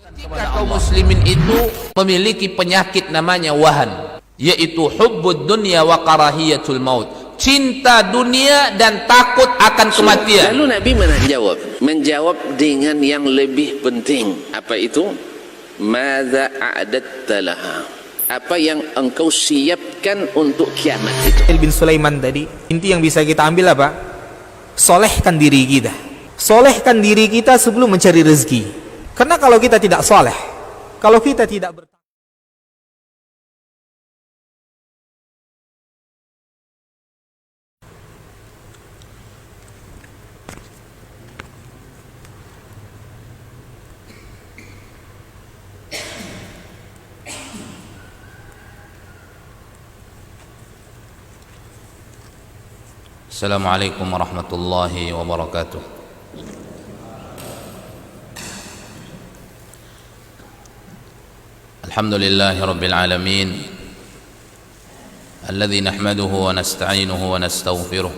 Ketika kaum muslimin itu memiliki penyakit namanya wahan, yaitu hubbud dunya wa karahiyatul maut, cinta dunia dan takut akan kematian. Lalu Nabi menjawab dengan yang lebih penting. Apa itu? Madza a'adatta laha? Apa yang engkau siapkan untuk kiamat itu? Bin Sulaiman tadi, inti yang bisa kita ambil apa? Solehkan diri kita. Solehkan diri kita sebelum mencari rezeki. Karena kalau kita tidak soleh, kalau kita tidak Assalamualaikum warahmatullahi wabarakatuh. Alhamdulillahi rabbil alamin, alladzi nahmaduhu wa nasta'inuhu wa nastaghfiruh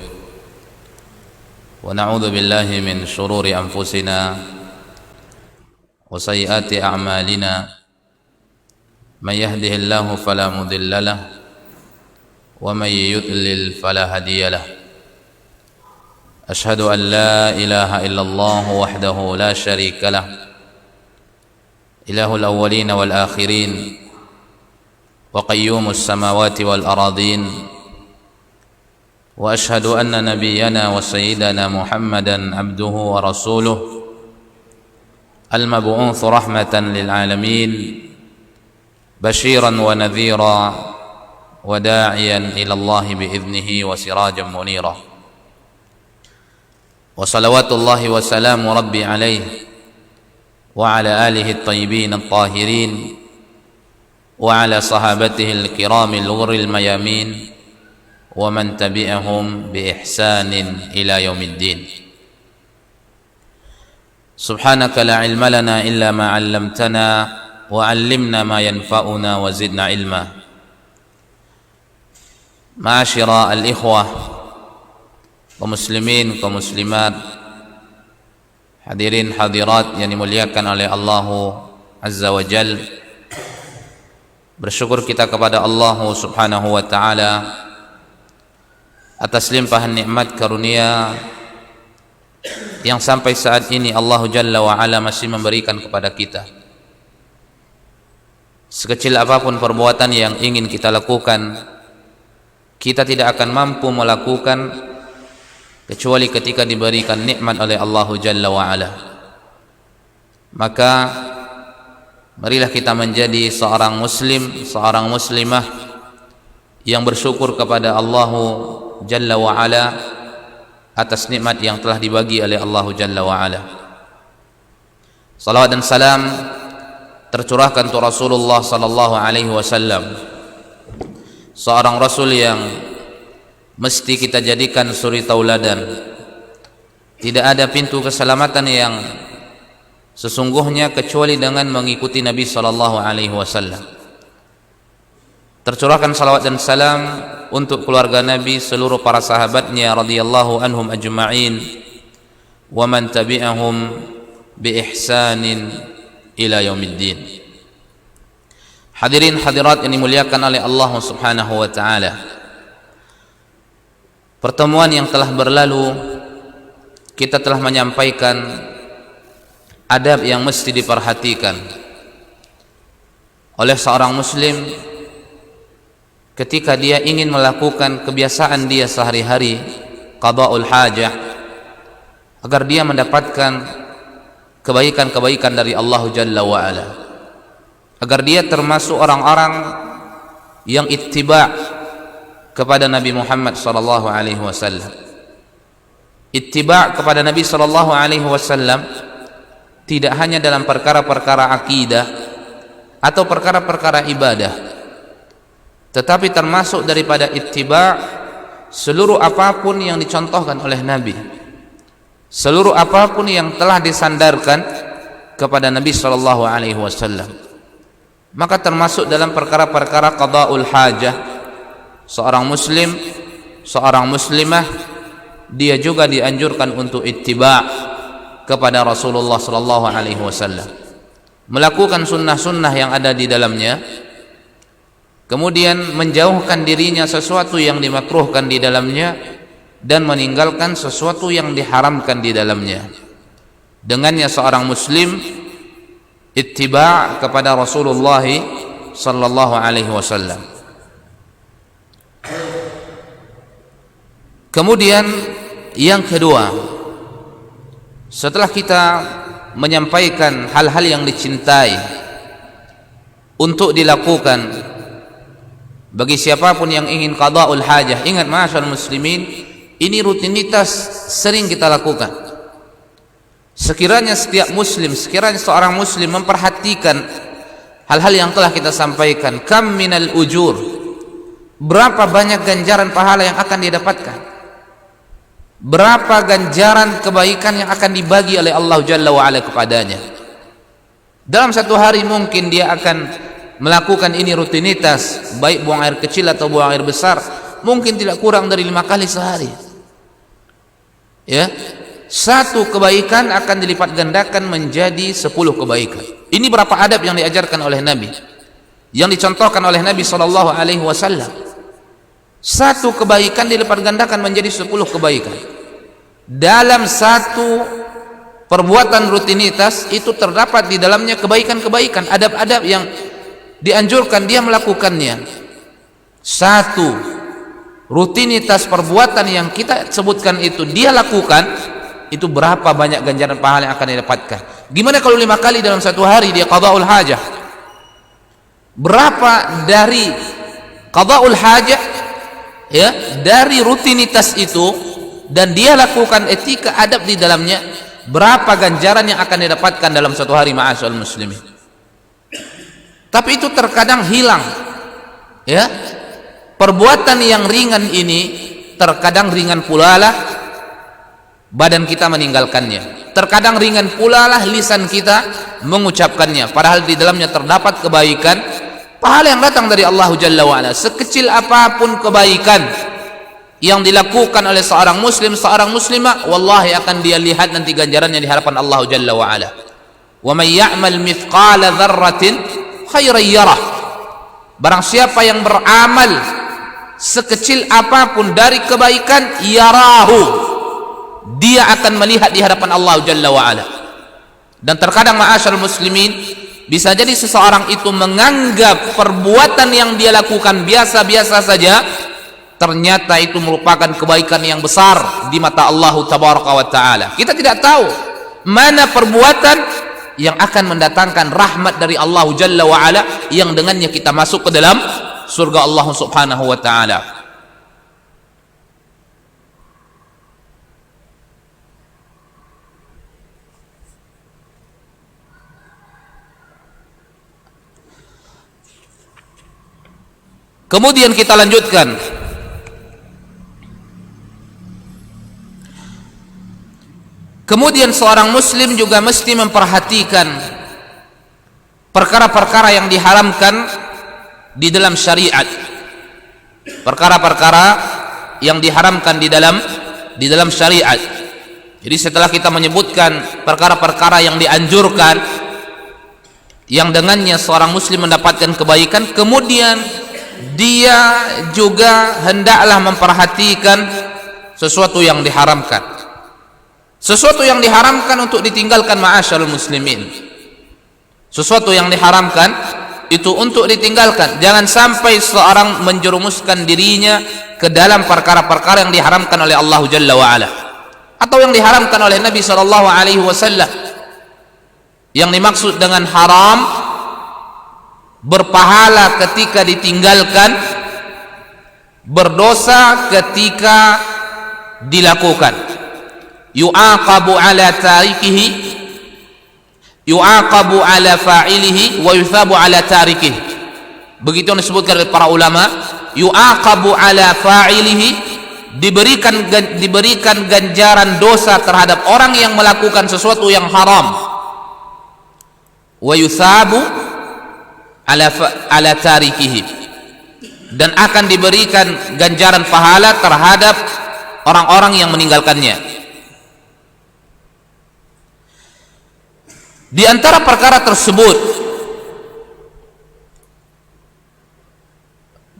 wa na'udzu billahi min shururi anfusina wa sayyiati a'malina. Man yahdihillahu fala mudilla lahu wa man yudlil fala hadiya lahu. Ashhadu an la ilaha illallah wahdahu la syarika lah, ilahul awwalin wal akhirin wa qayyumus samawati wal aradin. Wa ashhadu anna nabiyyana wa sayyidana Muhammadan abduhu wa rasuluh, al-mab'uts rahmatan lil alamin, basyiran wa nadhira wa da'iyan ila Allah bi idnihi wa sirajan munira. Wa salawatullahi wa salamu rabbi alaihi wa ala alihi at-tayyibin at-tahirin wa ala sahabatihi al-kiramil ghurril mayamin wa man tabi'ahum bi ihsanin ila yaumiddin. Subhanaka la ilma lana illa ma 'allamtana wa 'allimna ma yanfa'una wa zidna ilma. Ma'asyira al-ikhwah, kaum muslimin, kaum muslimat, hadirin hadirat yang dimuliakan oleh Allah Azza wa Jal. Bersyukur kita kepada Allah Subhanahu wa taala atas limpahan nikmat karunia yang sampai saat ini Allah Jalla wa Ala masih memberikan kepada kita. Sekecil apapun perbuatan yang ingin kita lakukan, kita tidak akan mampu melakukan kecuali ketika diberikan nikmat oleh Allah Jalla wa Ala. Maka marilah kita menjadi seorang muslim, seorang muslimah yang bersyukur kepada Allah Jalla wa Ala atas nikmat yang telah dibagi oleh Allah Jalla wa Ala. Salawat dan salam tercurahkan untuk Rasulullah sallallahu alaihi wasallam, seorang rasul yang mesti kita jadikan suri tauladan. Tidak ada pintu keselamatan yang sesungguhnya kecuali dengan mengikuti Nabi sallallahu alaihi wasallam. Tercurahkan salawat dan salam untuk keluarga Nabi, seluruh para sahabatnya radhiyallahu anhum ajma'in wa man tabi'ahum bi ihsanin ila yaumiddin. Hadirin hadirat yang dimuliakan oleh Allah Subhanahu wa taala, pertemuan yang telah berlalu kita telah menyampaikan adab yang mesti diperhatikan oleh seorang muslim ketika dia ingin melakukan kebiasaan dia sehari-hari, qada'ul hajah, agar dia mendapatkan kebaikan-kebaikan dari Allah Jalla wa Ala, agar dia termasuk orang-orang yang ittiba' kepada Nabi Muhammad sallallahu alaihi wasallam. Ittiba' kepada Nabi sallallahu alaihi wasallam tidak hanya dalam perkara-perkara akidah atau perkara-perkara ibadah, tetapi termasuk daripada ittiba' seluruh apapun yang dicontohkan oleh Nabi, seluruh apapun yang telah disandarkan kepada Nabi sallallahu alaihi wasallam. Maka termasuk dalam perkara-perkara qada'ul hajah, seorang muslim, seorang muslimah, dia juga dianjurkan untuk ittiba' kepada Rasulullah sallallahu alaihi wasallam. melakukan sunnah-sunnah yang ada di dalamnya, kemudian menjauhkan dirinya sesuatu yang dimakruhkan di dalamnya, dan meninggalkan sesuatu yang diharamkan di dalamnya. Dengannya seorang muslim ittiba' kepada Rasulullah sallallahu alaihi wasallam. Kemudian yang kedua, setelah kita menyampaikan hal-hal yang dicintai untuk dilakukan bagi siapapun yang ingin qada'ul hajah, ingat ma'asyar muslimin, ini rutinitas sering kita lakukan. Sekiranya setiap muslim, sekiranya seorang muslim memperhatikan hal-hal yang telah kita sampaikan, kam minal ujur, berapa banyak ganjaran pahala yang akan didapatkan, berapa ganjaran kebaikan yang akan dibagi oleh Allah Jalla wa'ala kepadanya. Dalam satu hari mungkin dia akan melakukan ini rutinitas, baik buang air kecil atau buang air besar, mungkin tidak kurang dari 5 kali sehari. Ya, satu kebaikan akan dilipat gandakan menjadi 10 kebaikan. Ini berapa adab yang diajarkan oleh Nabi, yang dicontohkan oleh Nabi sallallahu alaihi wasallam. Satu kebaikan dilipat gandakan menjadi 10 kebaikan. Dalam satu perbuatan rutinitas itu terdapat di dalamnya kebaikan-kebaikan, adab-adab yang dianjurkan dia melakukannya. Satu rutinitas perbuatan yang kita sebutkan itu dia lakukan, itu berapa banyak ganjaran pahala yang akan didapatkan. Gimana kalau 5 kali dalam satu hari dia qada'ul hajah? Berapa dari qada'ul hajah, ya, dari rutinitas itu, dan dia lakukan etika adab di dalamnya, berapa ganjaran yang akan didapatkan dalam satu hari, ma'asyarul muslimin. Tapi itu terkadang hilang, ya. Perbuatan yang ringan ini terkadang ringan pula lah badan kita meninggalkannya, terkadang ringan pula lah lisan kita mengucapkannya, padahal di dalamnya terdapat kebaikan, pahala yang datang dari Allah Jalla wa'ala. Sekecil apapun kebaikan yang dilakukan oleh seorang muslim, seorang muslimah, wallahi akan dia lihat nanti ganjarannya di hadapan Allah Jalla wa'ala. Wa man ya'mal mithqala dzarratin khairan yarah. Barang siapa yang beramal sekecil apapun dari kebaikan, yarahu, dia akan melihat di hadapan Allah Jalla wa'ala. Dan terkadang ma'asyarul muslimin, bisa jadi seseorang itu menganggap perbuatan yang dia lakukan biasa-biasa saja, ternyata itu merupakan kebaikan yang besar di mata Allah Tabaraka wa Ta'ala. Kita tidak tahu mana perbuatan yang akan mendatangkan rahmat dari Allah Jalla wa'ala, yang dengannya kita masuk ke dalam surga Allah Subhanahu wa Ta'ala. Kemudian kita lanjutkan. Kemudian seorang muslim juga mesti memperhatikan perkara-perkara yang diharamkan di dalam syariat. Perkara-perkara yang diharamkan di dalam syariat. Jadi setelah kita menyebutkan perkara-perkara yang dianjurkan, yang dengannya seorang muslim mendapatkan kebaikan, kemudian dia juga hendaklah memperhatikan sesuatu yang diharamkan. Sesuatu yang diharamkan untuk ditinggalkan, ma'asyarul muslimin. Sesuatu yang diharamkan itu untuk ditinggalkan. Jangan sampai seorang menjerumuskan dirinya ke dalam perkara-perkara yang diharamkan oleh Allah Jalla wa'ala, atau yang diharamkan oleh Nabi sallallahu alaihi wasallam. Yang dimaksud dengan haram, berpahala ketika ditinggalkan, berdosa ketika dilakukan. Yu'aqabu ala tarikihi, yu'aqabu ala fa'ilihi, wa yuthabu ala tarikihi. Begitu yang disebutkan oleh para ulama. Yu'aqabu ala fa'ilihi, diberikan ganjaran dosa terhadap orang yang melakukan sesuatu yang haram. Wa yuthabu ala tarikihi, dan akan diberikan ganjaran pahala terhadap orang-orang yang meninggalkannya. Di antara perkara tersebut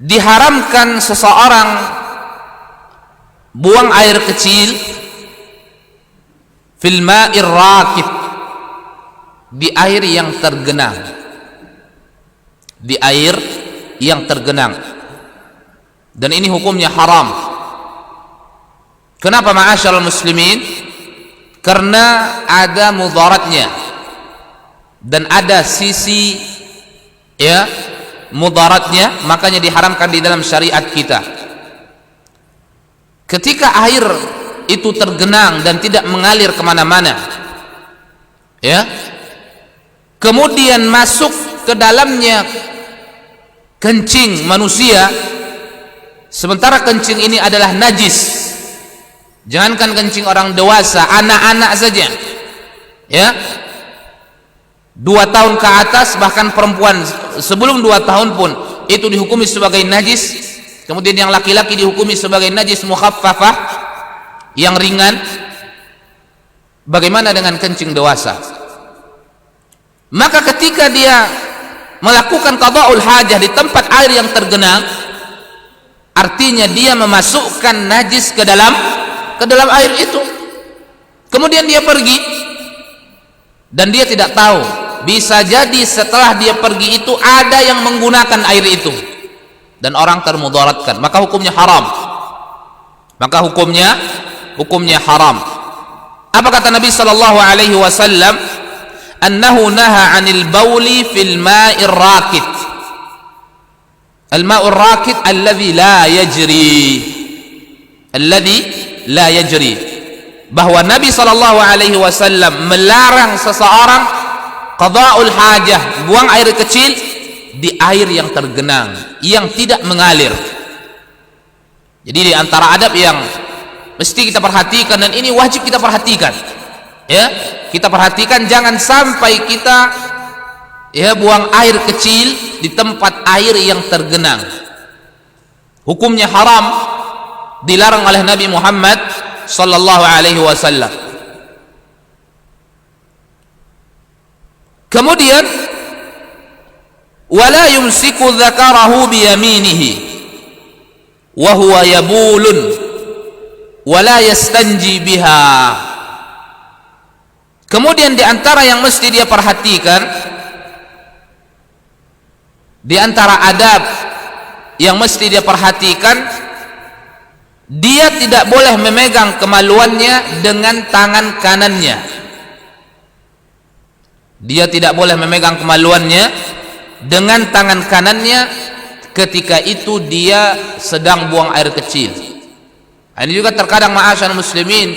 diharamkan seseorang buang air kecil fil ma'ir rakid, di air yang tergenang, di air yang tergenang, dan ini hukumnya haram. Kenapa ma'asyiral muslimin? Karena ada mudaratnya dan ada sisi mudaratnya, makanya diharamkan di dalam syariat kita. Ketika air itu tergenang dan tidak mengalir kemana-mana, kemudian masuk ke dalamnya kencing manusia, sementara kencing ini adalah najis. Jangankan kencing orang dewasa, anak-anak saja, 2 tahun ke atas, bahkan perempuan sebelum 2 tahun pun itu dihukumi sebagai najis. Kemudian yang laki-laki dihukumi sebagai najis mukhaffafah, yang ringan. Bagaimana dengan kencing dewasa? Maka ketika dia melakukan qada'ul hajah di tempat air yang tergenang, artinya dia memasukkan najis ke dalam air itu. Kemudian dia pergi dan dia tidak tahu, bisa jadi setelah dia pergi itu ada yang menggunakan air itu dan orang termudaratkan, maka hukumnya haram. Hukumnya haram. Apa kata Nabi sallallahu alaihi wasallam? Annahu naha 'anil bauli fil ma'ir rakid. Al-ma'ur rakid alladhi la yajri. Bahwa Nabi sallallahu alaihi wasallam melarang seseorang qada'ul hajah, buang air kecil di air yang tergenang, yang tidak mengalir. Jadi di antara adab yang mesti kita perhatikan, dan ini wajib kita perhatikan, kita perhatikan, jangan sampai kita buang air kecil di tempat air yang tergenang. Hukumnya haram, dilarang oleh Nabi Muhammad sallallahu alaihi wasallam. Kemudian wala yumsiku dzakarahu biyaminihi wa huwa yabulun wala yastanji biha. Kemudian di antara yang mesti dia perhatikan, di antara adab yang mesti dia perhatikan, dia tidak boleh memegang kemaluannya dengan tangan kanannya. Dia tidak boleh memegang kemaluannya dengan tangan kanannya ketika itu dia sedang buang air kecil. Ini juga terkadang ma'asyarul muslimin,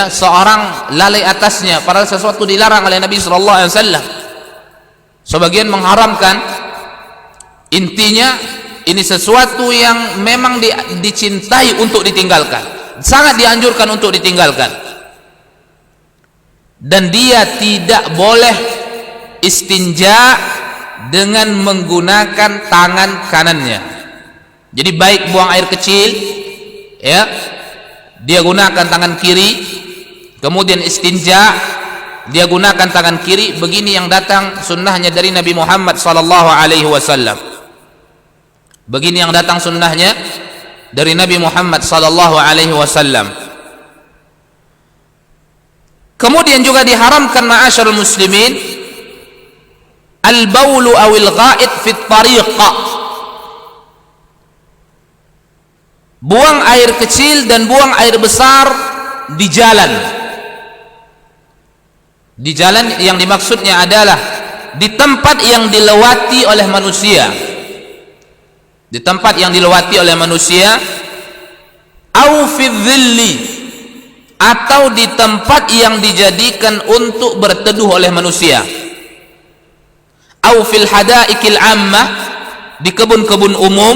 seorang lalai atasnya padahal sesuatu dilarang oleh Nabi sallallahu alaihi wasallam. Sebagian mengharamkan, intinya ini sesuatu yang memang dicintai untuk ditinggalkan, sangat dianjurkan untuk ditinggalkan. Dan dia tidak boleh istinja dengan menggunakan tangan kanannya. Jadi baik buang air kecil, dia gunakan tangan kiri, kemudian istinja dia gunakan tangan kiri. Begini yang datang sunnahnya dari Nabi Muhammad sallallahu alaihi wasallam. Begini yang datang sunnahnya dari Nabi Muhammad sallallahu alaihi wasallam. Kemudian juga diharamkan ma'asyarul muslimin al-baulu awil ghaid fit tariqa. Buang air kecil dan buang air besar di jalan. Di jalan yang dimaksudnya adalah di tempat yang dilewati oleh manusia. Di tempat yang dilewati oleh manusia, au fi dhilli, atau di tempat yang dijadikan untuk berteduh oleh manusia, au fil hadaikil ammah, di kebun-kebun umum,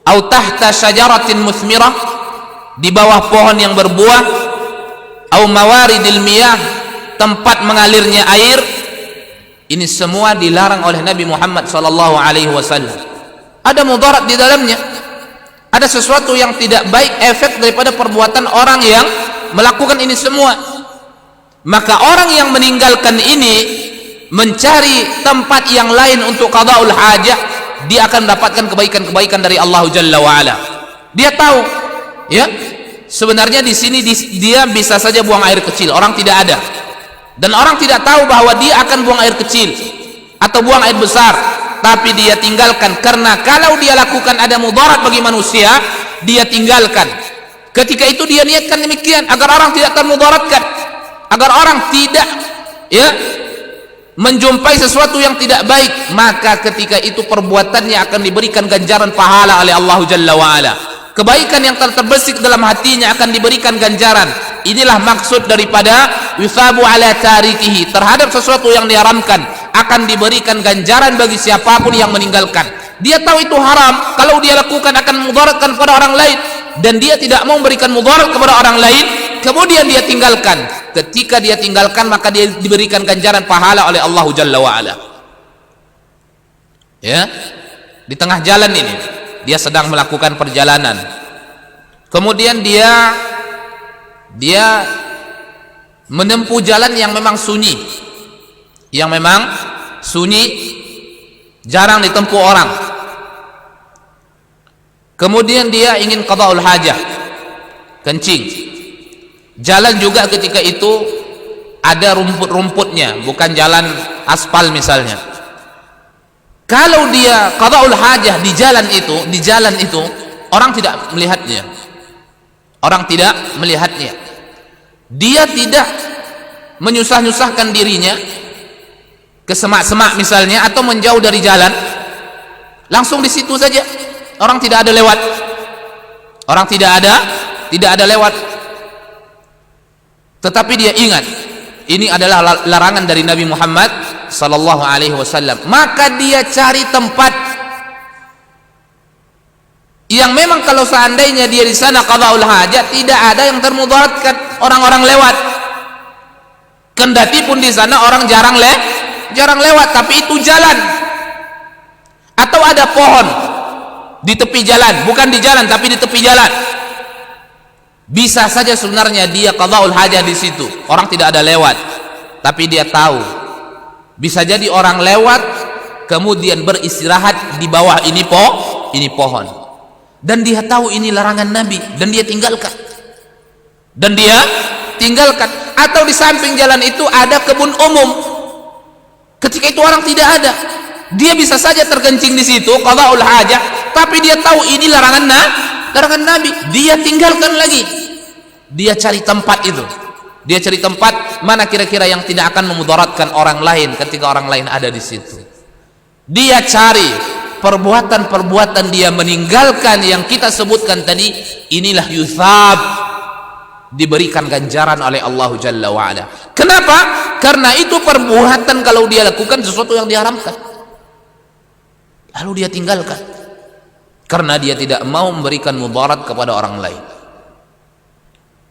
au tahta syajaratin muthmirah, di bawah pohon yang berbuah, au mawaridil miyah, tempat mengalirnya air. Ini semua dilarang oleh Nabi Muhammad sallallahu alaihi wasallam. Ada mudarat di dalamnya, ada sesuatu yang tidak baik, efek daripada perbuatan orang yang melakukan ini semua. maka orang yang meninggalkan ini mencari tempat yang lain untuk qada'ul hajah, dia akan mendapatkan kebaikan-kebaikan dari Allah Jalla wa Ala. Dia tahu, ya, sebenarnya di sini dia bisa saja buang air kecil, orang tidak ada, dan orang tidak tahu bahwa dia akan buang air kecil atau buang air besar, tapi dia tinggalkan karena kalau dia lakukan ada mudarat bagi manusia, dia tinggalkan. Ketika itu dia niatkan demikian agar orang tidak termudaratkan, agar orang tidak, ya, menjumpai sesuatu yang tidak baik, maka ketika itu perbuatannya akan diberikan ganjaran pahala oleh Allah Jalla wa Ala. Kebaikan yang terbersih dalam hatinya akan diberikan ganjaran. Inilah maksud daripada yusabu ala tarikihi, terhadap sesuatu yang diharamkan akan diberikan ganjaran bagi siapapun yang meninggalkan. Dia tahu itu haram, kalau dia lakukan akan mudaratkan kepada orang lain, dan dia tidak mau memberikan mudarat kepada orang lain, kemudian dia tinggalkan. Ketika dia tinggalkan, maka dia diberikan ganjaran pahala oleh Allah Jalla wa Ala. Ya, di tengah jalan ini dia sedang melakukan perjalanan, kemudian dia menempuh jalan yang memang sunyi, jarang ditempuh orang. Kemudian dia ingin qada'ul hajah, kencing. Jalan juga ketika itu ada rumput-rumputnya, bukan jalan aspal misalnya. Kalau dia qada'ul hajah di jalan itu orang tidak melihatnya. Dia tidak menyusah-nyusahkan dirinya ke semak-semak misalnya, atau menjauh dari jalan, langsung di situ saja, orang tidak ada lewat, tetapi dia ingat ini adalah larangan dari Nabi Muhammad sallallahu alaihi wasallam, maka dia cari tempat yang memang kalau seandainya dia di sana qada'ul hajat tidak ada yang termudaratkan orang-orang lewat. Kendati pun di sana orang jarang lewat, tapi itu jalan, atau ada pohon di tepi jalan, bukan di jalan tapi di tepi jalan, bisa saja sebenarnya dia qada'ul hajah di situ, orang tidak ada lewat, tapi dia tahu bisa jadi orang lewat kemudian beristirahat di bawah ini pohon, dan dia tahu ini larangan Nabi, dan dia tinggalkan. Atau di samping jalan itu ada kebun umum, ketika itu orang tidak ada, dia bisa saja terkencing di situ qada'ul hajah, tapi dia tahu ini larangan Nabi, dia tinggalkan lagi. Dia cari tempat itu, dia cari tempat mana kira-kira yang tidak akan memudaratkan orang lain ketika orang lain ada di situ. Dia cari perbuatan-perbuatan, dia meninggalkan yang kita sebutkan tadi, inilah yusab, diberikan ganjaran oleh Allah Jalla wa Ala. Kenapa? Karena itu perbuatan kalau dia lakukan sesuatu yang diharamkan, lalu dia tinggalkan karena dia tidak mau memberikan mudarat kepada orang lain.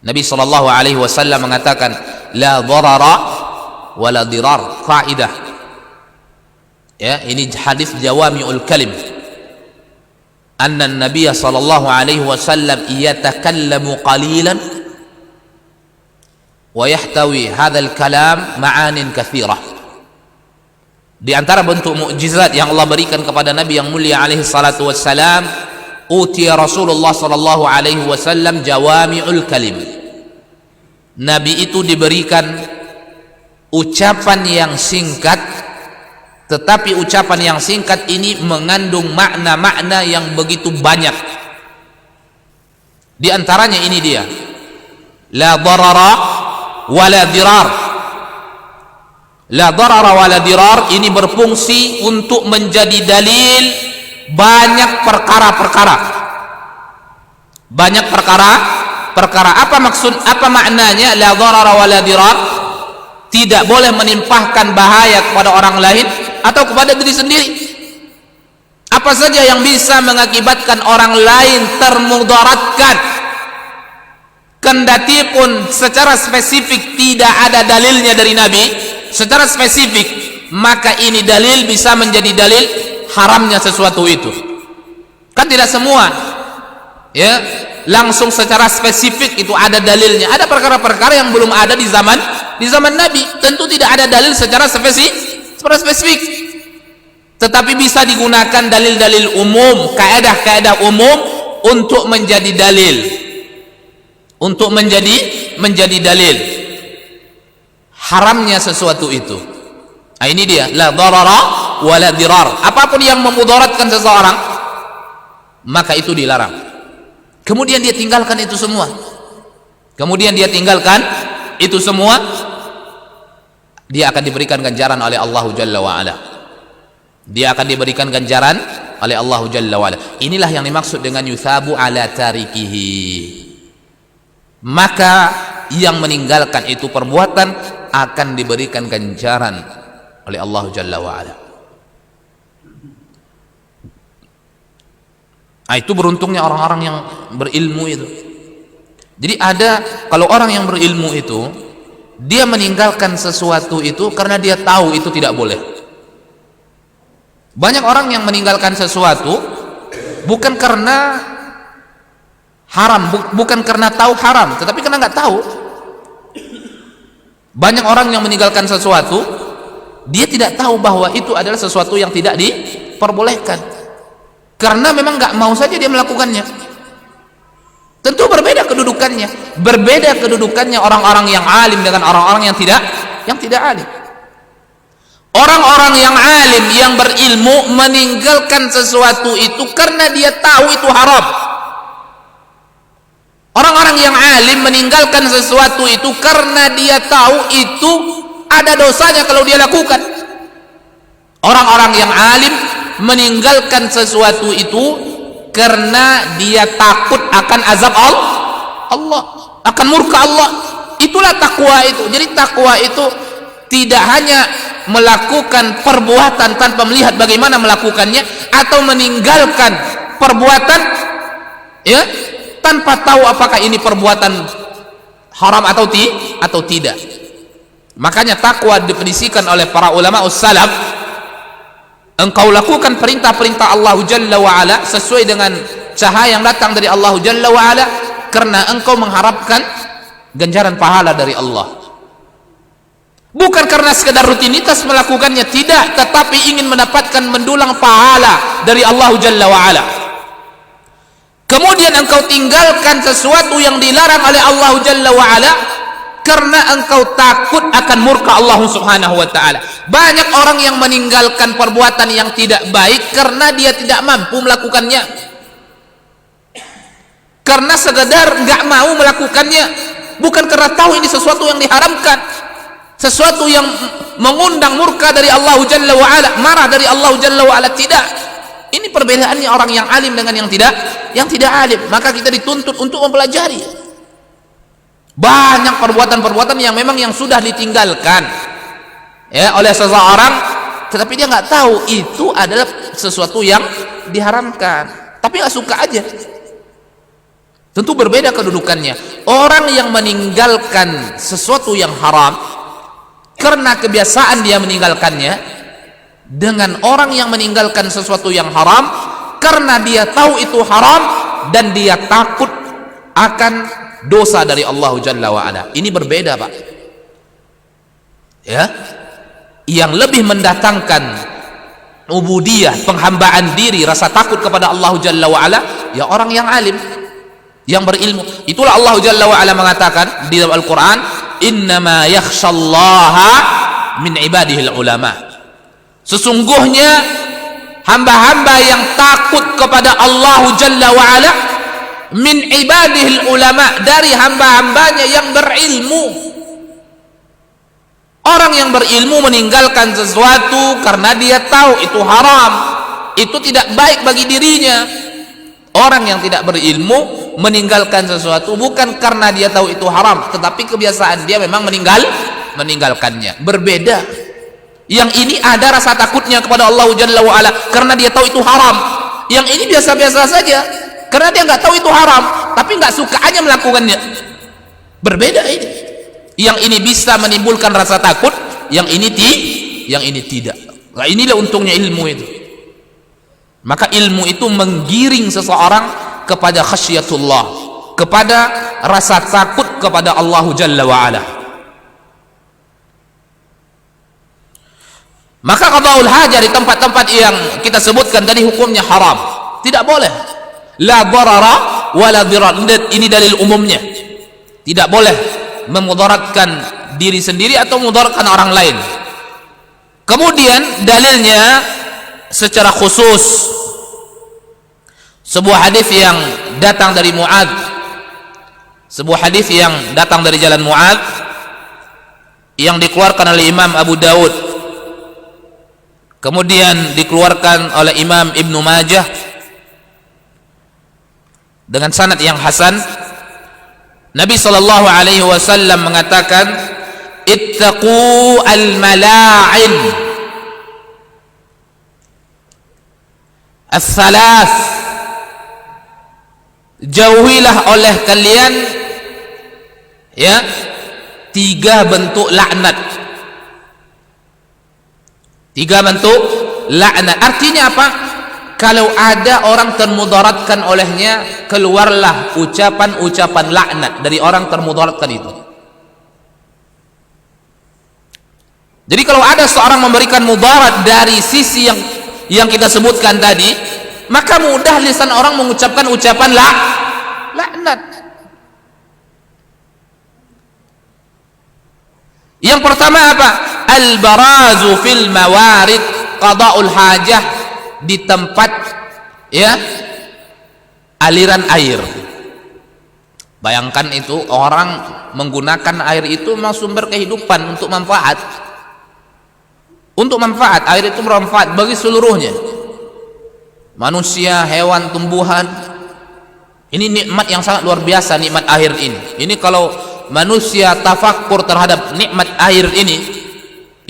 Nabi sallallahu alaihi wasallam mengatakan la dharara wa la dirar, kaidah, ya, ini hadis jawami'ul kalim, anna an-nabiy sallallahu alaihi wasallam yatakallamu qalilan wa yahtawi hadzal kalam ma'anin katsirah. Di antara bentuk mukjizat yang Allah berikan kepada Nabi yang mulia alaihi salatu wassalam, utiya Rasulullah sallallahu alaihi wasallam jawami'ul kalim. Nabi itu diberikan ucapan yang singkat, tetapi ucapan yang singkat ini mengandung makna-makna yang begitu banyak. Di antaranya ini dia, la darara wala dirar. La darara wala dirar ini berfungsi untuk menjadi dalil banyak perkara-perkara. Apa maksud, apa maknanya la darara wala dirar? Tidak boleh menimpahkan bahaya kepada orang lain atau kepada diri sendiri. Apa saja yang bisa mengakibatkan orang lain termudaratkan, kendati pun secara spesifik tidak ada dalilnya dari Nabi secara spesifik, maka ini dalil bisa menjadi dalil haramnya sesuatu itu. Kan tidak semua, ya, langsung secara spesifik itu ada dalilnya. Ada perkara-perkara yang belum ada di zaman di zaman Nabi. Tentu tidak ada dalil secara spesifik, tetapi bisa digunakan dalil-dalil umum, kaidah-kaidah umum untuk menjadi dalil, untuk menjadi dalil haramnya sesuatu itu. Nah, ini dia, la darara wa la dirar. Apapun yang memudaratkan seseorang, maka itu dilarang. Kemudian dia tinggalkan itu semua. Dia akan diberikan ganjaran oleh Allah Jalla wa Ala. Inilah yang dimaksud dengan yuthabu ala tarikihi. Maka yang meninggalkan itu perbuatan akan diberikan ganjaran oleh Allah Jalla wa Ala. Itu beruntungnya orang-orang yang berilmu itu. Jadi kalau orang yang berilmu itu, dia meninggalkan sesuatu itu karena dia tahu itu tidak boleh. Banyak orang yang meninggalkan sesuatu bukan karena haram, bukan karena tahu haram, tetapi karena nggak tahu. Banyak orang yang meninggalkan sesuatu, dia tidak tahu bahwa itu adalah sesuatu yang tidak diperbolehkan, karena memang nggak mau saja dia melakukannya. Tentu berbeda kedudukannya orang-orang yang alim dengan orang-orang yang tidak alim. Orang-orang yang alim, yang berilmu, meninggalkan sesuatu itu karena dia tahu itu haram. Orang-orang yang alim meninggalkan sesuatu itu karena dia tahu itu ada dosanya kalau dia lakukan. Orang-orang yang alim meninggalkan sesuatu itu karena dia takut akan azab Allah, akan murka Allah. Itulah takwa itu. Jadi takwa itu tidak hanya melakukan perbuatan tanpa melihat bagaimana melakukannya, atau meninggalkan perbuatan tanpa tahu apakah ini perbuatan haram atau tidak. Makanya takwa definisikan oleh para ulama salaf, engkau lakukan perintah-perintah Allah Jalla wa'ala sesuai dengan cahaya yang datang dari Allah Jalla wa'ala, karena engkau mengharapkan ganjaran pahala dari Allah, bukan karena sekedar rutinitas melakukannya, tidak, tetapi ingin mendapatkan mendulang pahala dari Allah Jalla wa'ala. Kemudian engkau tinggalkan sesuatu yang dilarang oleh Allah Jalla wa'ala karena engkau takut akan murka Allah Subhanahu wa ta'ala. Banyak orang yang meninggalkan perbuatan yang tidak baik karena dia tidak mampu melakukannya, karena sekedar nggak mau melakukannya, bukan karena tahu ini sesuatu yang diharamkan, sesuatu yang mengundang murka dari Allah Jalla wa'ala, marah dari Allah Jalla wa'ala. Tidak. Ini perbedaannya orang yang alim dengan yang tidak alim. Maka kita dituntut untuk mempelajari. Banyak perbuatan-perbuatan yang memang yang sudah ditinggalkan oleh seseorang, tetapi dia nggak tahu itu adalah sesuatu yang diharamkan, tapi nggak suka aja. Tentu berbeda kedudukannya. Orang yang meninggalkan sesuatu yang haram karena kebiasaan dia meninggalkannya, dengan orang yang meninggalkan sesuatu yang haram karena dia tahu itu haram dan dia takut akan dosa dari Allah Jalla wa'ala. Ini berbeda, Pak. Yang lebih mendatangkan ubudiyah, penghambaan diri, rasa takut kepada Allah Jalla wa'ala, ya orang yang alim, yang berilmu. Itulah Allah Jalla wa'ala mengatakan di dalam Al-Quran, innama yakhshallaha min ibadihil ulama. Sesungguhnya hamba-hamba yang takut kepada Allah Jalla wa'ala min ibadihil ulama, dari hamba-hambanya yang berilmu. Orang yang berilmu meninggalkan sesuatu karena dia tahu itu haram, itu tidak baik bagi dirinya. Orang yang tidak berilmu meninggalkan sesuatu bukan karena dia tahu itu haram, tetapi kebiasaan dia memang meninggalkannya. Berbeda. Yang ini ada rasa takutnya kepada Allah Jalla wa'ala karena dia tahu itu haram. Yang ini biasa-biasa saja karena dia nggak tahu itu haram, tapi nggak suka aja melakukannya. Berbeda ini. Yang ini bisa menimbulkan rasa takut, yang ini tidak. Nah, inilah untungnya ilmu itu. Maka ilmu itu menggiring seseorang kepada khasyatullah, kepada rasa takut kepada Allah Jalla wa'ala. Maka qada'ul hajah di tempat-tempat yang kita sebutkan tadi hukumnya haram. Tidak boleh. La darara wa la dirar. Ini dalil umumnya. Tidak boleh memudaratkan diri sendiri atau memudaratkan orang lain. Kemudian dalilnya secara khusus sebuah hadis yang datang dari Mu'adz, sebuah hadis yang datang dari jalan Mu'adz yang dikeluarkan oleh Imam Abu Dawud, kemudian dikeluarkan oleh Imam Ibnu Majah dengan sanad yang hasan. Nabi sallallahu alaihi wasallam mengatakan, ittaqu al-mala'in as-salas, jauhilah oleh kalian ya 3 bentuk laknat. 3 bentuk laknat artinya apa? Kalau ada orang termudaratkan olehnya, keluarlah ucapan-ucapan laknat dari orang termudaratkan itu. Jadi kalau ada seorang memberikan mudarat dari sisi yang kita sebutkan tadi, maka mudah lisan orang mengucapkan ucapan laknat. Yang pertama apa? Al-barazu fil mawarid, qada'ul hajah di tempat ya aliran air. Bayangkan itu orang menggunakan air itu memang sumber kehidupan untuk manfaat. Untuk manfaat, air itu bermanfaat bagi seluruhnya. Manusia, hewan, tumbuhan. Ini nikmat yang sangat luar biasa, nikmat air ini. Ini kalau manusia tafakkur terhadap nikmat air ini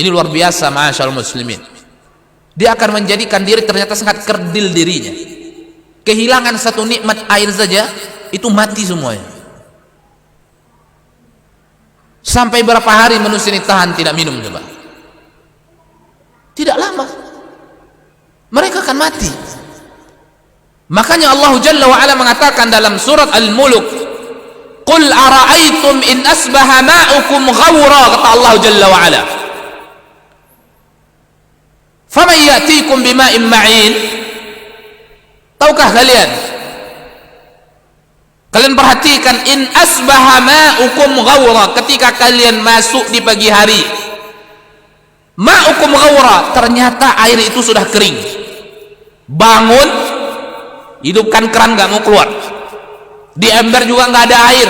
luar biasa, ma'asyarul muslimin. Dia akan menjadikan diri ternyata sangat kerdil dirinya. Kehilangan satu nikmat air saja itu mati semuanya. Sampai berapa hari manusia ini tahan tidak minum coba? Tidak lama. Mereka akan mati. Makanya Allah Jalla wa Ala mengatakan dalam surat Al-Mulk, "Qul ara'aytum in asbaha ma'ukum ghawra," kata Allah Jalla wa Ala. "Faman ya'tikum bima'in ma'in?" Tahukah kalian? Kalian perhatikan, in asbaha ma'ukum ghawra, ketika kalian masuk di pagi hari. Ma'ukum ghawra, ternyata air itu sudah kering. Bangun, hidupkan keran nggak mau keluar. Di ember juga nggak ada air.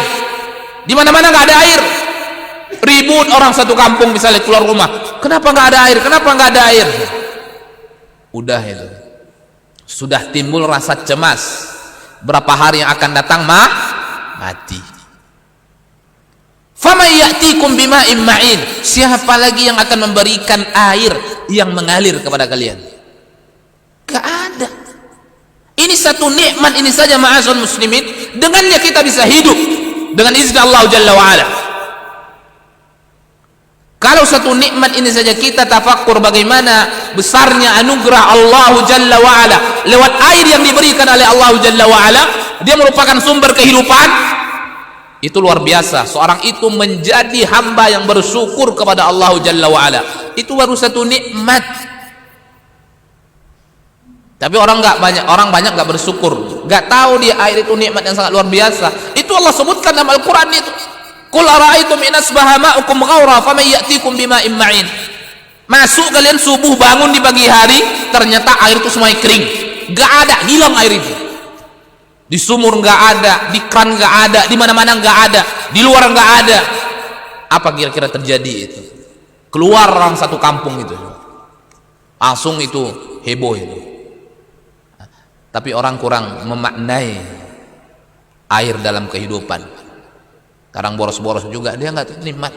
Di mana-mana nggak ada air. Ribut orang satu kampung misalnya keluar rumah. Kenapa nggak ada air? Kenapa nggak ada air? Udah itu. Sudah timbul rasa cemas. Berapa hari yang akan datang mati. Faman ya'tikum bima'in ma'in, siapa lagi yang akan memberikan air yang mengalir kepada kalian? Gak ada. Ini satu nikmat ini saja ma'asyarul muslimin, dengannya kita bisa hidup dengan izin Allah Jalla wa Ala. Kalau satu nikmat ini saja kita tafakkur bagaimana besarnya anugerah Allah Jalla wa Ala lewat air yang diberikan oleh Allah Jalla wa Ala, dia merupakan sumber kehidupan. Itu luar biasa. Seorang itu menjadi hamba yang bersyukur kepada Allah Jalla wa Ala. Itu baru satu nikmat. Tapi orang banyak nggak bersyukur, nggak tahu dia air itu nikmat yang sangat luar biasa. Itu Allah sebutkan dalam Al-Quran itu. Qul ara'aytum in asbaha ma'ukum ghawra faman ya'tikum bima'in ma'in. Masuk kalian subuh bangun di pagi hari, ternyata air itu semuanya kering. Nggak ada, hilang air itu. Di sumur nggak ada, di keran nggak ada, di mana-mana nggak ada, di luar nggak ada. Apa kira-kira terjadi itu? Keluar orang satu kampung itu, langsung itu heboh itu. Tapi orang kurang memaknai air dalam kehidupan. Sekarang boros-boros juga dia nggak nikmat.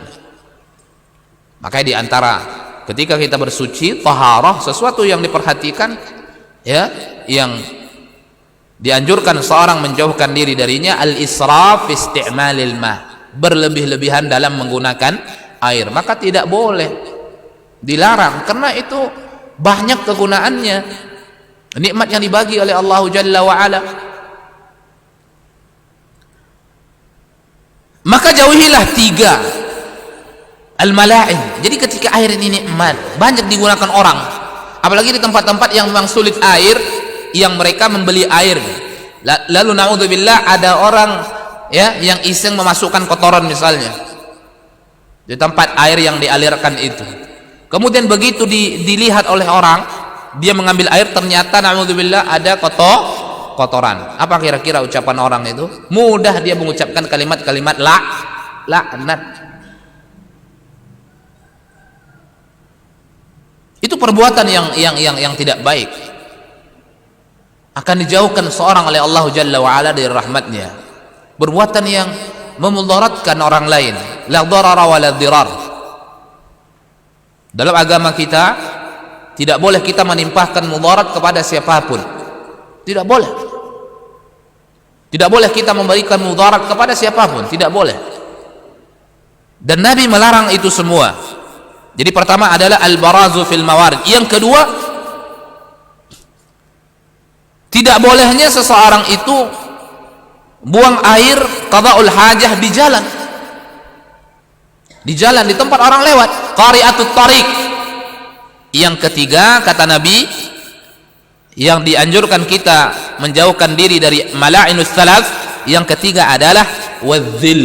Makanya di antara ketika kita bersuci, taharah, sesuatu yang diperhatikan, ya, yang dianjurkan seorang menjauhkan diri darinya, al-israf fi isti'malil ma', berlebih-lebihan dalam menggunakan air. Maka tidak boleh, dilarang, karena itu banyak kegunaannya, nikmat yang dibagi oleh Allah Jalla wa Ala. Maka jauhilah 3 Al-mala'in. Jadi ketika air ini nikmat, banyak digunakan orang. Apalagi di tempat-tempat yang memang sulit air, yang mereka membeli air. Lalu naudzubillah ada orang ya yang iseng memasukkan kotoran misalnya di tempat air yang dialirkan itu. Kemudian begitu dilihat oleh orang, dia mengambil air, ternyata naudzubillah ada kotoran. Apa kira-kira ucapan orang itu? Mudah dia mengucapkan kalimat-kalimat laknat. Itu perbuatan yang tidak baik. Akan dijauhkan seorang oleh Allah Jalla wa Ala dari rahmatnya. Perbuatan yang memudaratkan orang lain. La darara wa la dirar. Dalam agama kita tidak boleh kita menimpahkan mudarat kepada siapapun. Tidak boleh. Tidak boleh kita memberikan mudarat kepada siapapun. Tidak boleh. Dan Nabi melarang itu semua. Jadi pertama adalah al-barazu fil mawarid. Yang kedua, tidak bolehnya seseorang itu buang air qada'ul hajah di jalan. Di jalan, di tempat orang lewat. Qari'atut tariq. Yang ketiga, kata Nabi, yang dianjurkan kita menjauhkan diri dari mala'inus salas, yang ketiga adalah wadzil,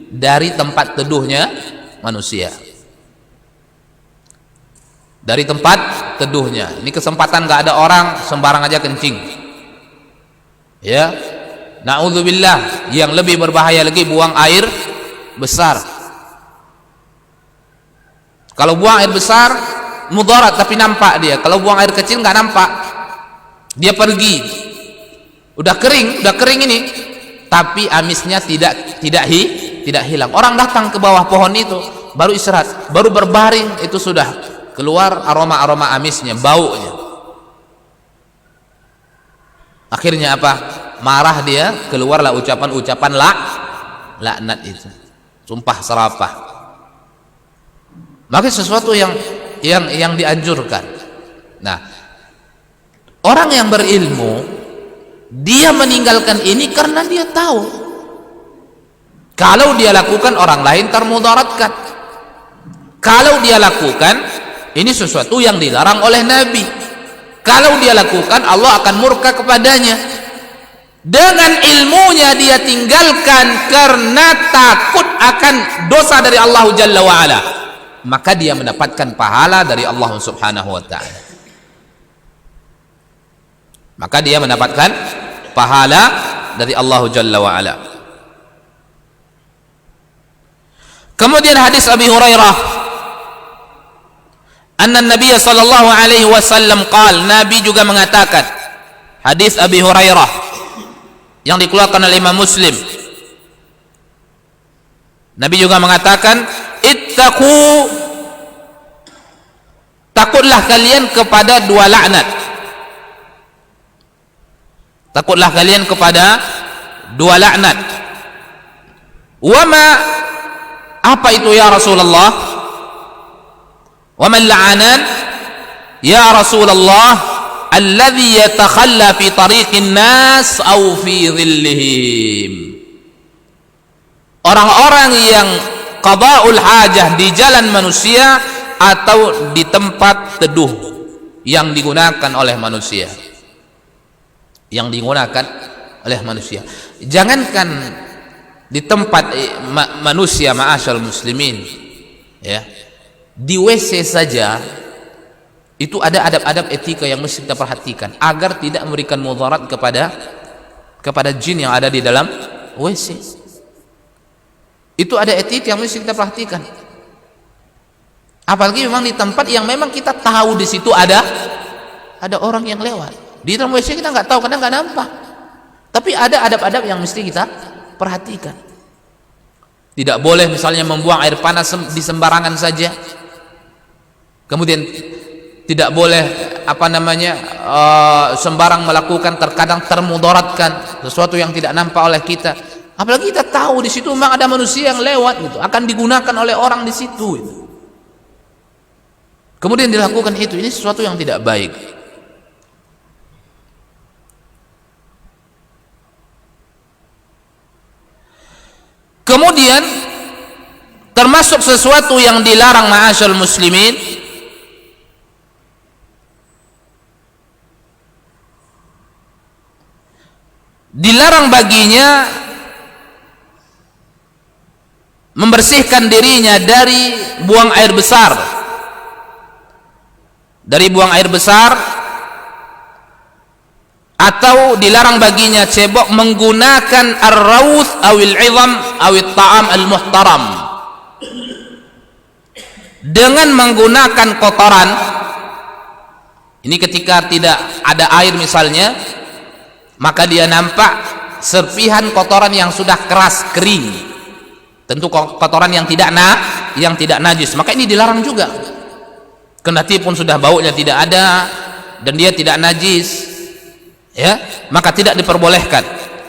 dari tempat teduhnya manusia. Dari tempat teduhnya. Ini kesempatan gak ada orang sembarang aja kencing. Ya. Na'udzubillah, yang lebih berbahaya lagi buang air besar. Kalau buang air besar mudarat tapi nampak dia. Kalau buang air kecil nggak nampak. Dia pergi. Udah kering ini, tapi amisnya tidak hilang. Orang datang ke bawah pohon itu, baru istirahat, baru berbaring, itu sudah keluar aroma amisnya, baunya. Akhirnya apa? Marah dia, keluarlah ucapan laknat itu. Sumpah serapah. Maka sesuatu yang dianjurkan. Nah, orang yang berilmu, dia meninggalkan ini karena dia tahu kalau dia lakukan orang lain termudaratkan. Kalau dia lakukan ini sesuatu yang dilarang oleh Nabi. Kalau dia lakukan, Allah akan murka kepadanya. Dengan ilmunya dia tinggalkan karena takut akan dosa dari Allah Jalla wa Ala, maka dia mendapatkan pahala dari Allah Subhanahu wa ta'ala. Maka dia mendapatkan pahala dari Allah Jalla wa Ala. Kemudian hadis Abi Hurairah, anna Nabi sallallahu alaihi wasallam qala, Nabi juga mengatakan, hadis Abi Hurairah yang dikeluarkan oleh Imam Muslim. Nabi juga mengatakan, ittaqu, takutlah kalian kepada dua laknat. Takutlah kalian kepada dua laknat. Wama, apa itu ya Rasulullah? Waman la'anan ya Rasulullah? Alladhi yatakhalla fi tariqin nas aw fi dhillihim. Orang-orang yang qada'ul hajah di jalan manusia atau di tempat teduh yang digunakan oleh manusia. Yang digunakan oleh manusia. Jangankan di tempat manusia, ma'asyarul muslimin, ya, di WC saja itu ada adab-adab etika yang mesti kita perhatikan agar tidak memberikan mudarat kepada jin yang ada di dalam WC. Itu ada etika yang mesti kita perhatikan. Apalagi memang di tempat yang memang kita tahu di situ ada orang yang lewat. Di dalam WC kita nggak tahu, kadang nggak nampak. Tapi ada adab-adab yang mesti kita perhatikan. Tidak boleh misalnya membuang air panas di sembarangan saja. Kemudian tidak boleh sembarang melakukan, terkadang termudaratkan sesuatu yang tidak nampak oleh kita. Apalagi kita tahu di situ memang ada manusia yang lewat gitu, akan digunakan oleh orang di situ gitu. Kemudian dilakukan itu, ini sesuatu yang tidak baik. Kemudian termasuk sesuatu yang dilarang ma'asyal muslimin, dilarang baginya membersihkan dirinya dari buang air besar, atau dilarang baginya cebok menggunakan ar-rawth awil 'idham awil ta'am al-muhtaram, dengan menggunakan kotoran. Ini ketika tidak ada air misalnya, maka dia nampak serpihan kotoran yang sudah keras kering, tentu kotoran yang tidak najis, maka ini dilarang juga. Kendati pun sudah baunya tidak ada dan dia tidak najis, ya, maka tidak diperbolehkan.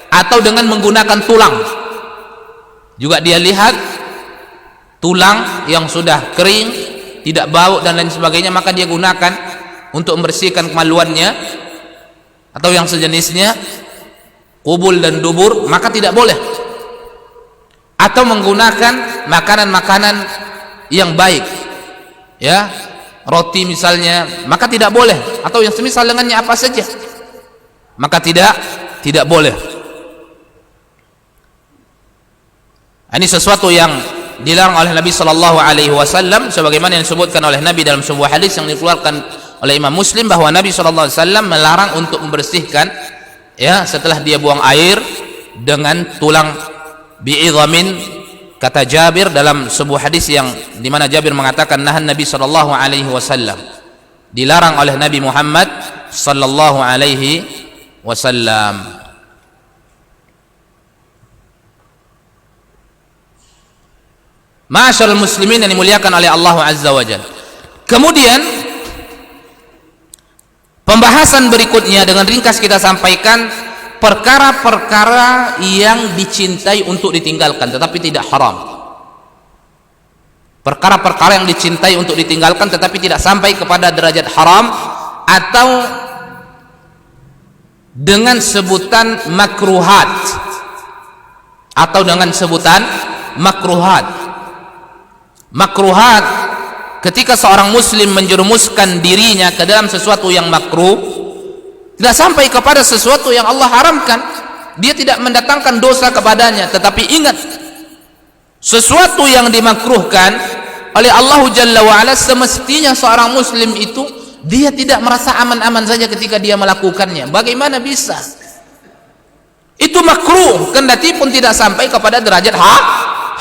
Atau dengan menggunakan tulang, juga dia lihat tulang yang sudah kering, tidak bau dan lain sebagainya, maka dia gunakan untuk membersihkan kemaluannya atau yang sejenisnya, kubul dan dubur, maka tidak boleh. Atau menggunakan makanan-makanan yang baik, ya, roti misalnya, maka tidak boleh. Atau yang semisal dengannya apa saja, maka tidak boleh. Ini sesuatu yang dilarang oleh Nabi sallallahu alaihi wasallam, sebagaimana yang disebutkan oleh Nabi dalam sebuah hadis yang dikeluarkan oleh Imam Muslim, bahwa Nabi sallallahu alaihi wasallam melarang untuk membersihkan, ya, setelah dia buang air dengan tulang bi'idhamin. Kata Jabir dalam sebuah hadis yang dimana Jabir mengatakan nahan Nabi sallallahu alaihi wasallam, dilarang oleh Nabi Muhammad sallallahu alaihi wasallam. Ma'asyiral muslimin yang dimuliakan oleh Allah azza wajalla. Kemudian pembahasan berikutnya dengan ringkas kita sampaikan perkara-perkara yang dicintai untuk ditinggalkan tetapi tidak haram. Perkara-perkara yang dicintai untuk ditinggalkan tetapi tidak sampai kepada derajat haram, atau dengan sebutan makruhat, makruhat ketika seorang muslim menjerumuskan dirinya ke dalam sesuatu yang makruh, tidak sampai kepada sesuatu yang Allah haramkan, dia tidak mendatangkan dosa kepadanya. Tetapi ingat, sesuatu yang dimakruhkan oleh Allah Jalla wa'ala, semestinya seorang muslim itu dia tidak merasa aman-aman saja ketika dia melakukannya. Bagaimana bisa? Itu makruh, kendati pun tidak sampai kepada derajat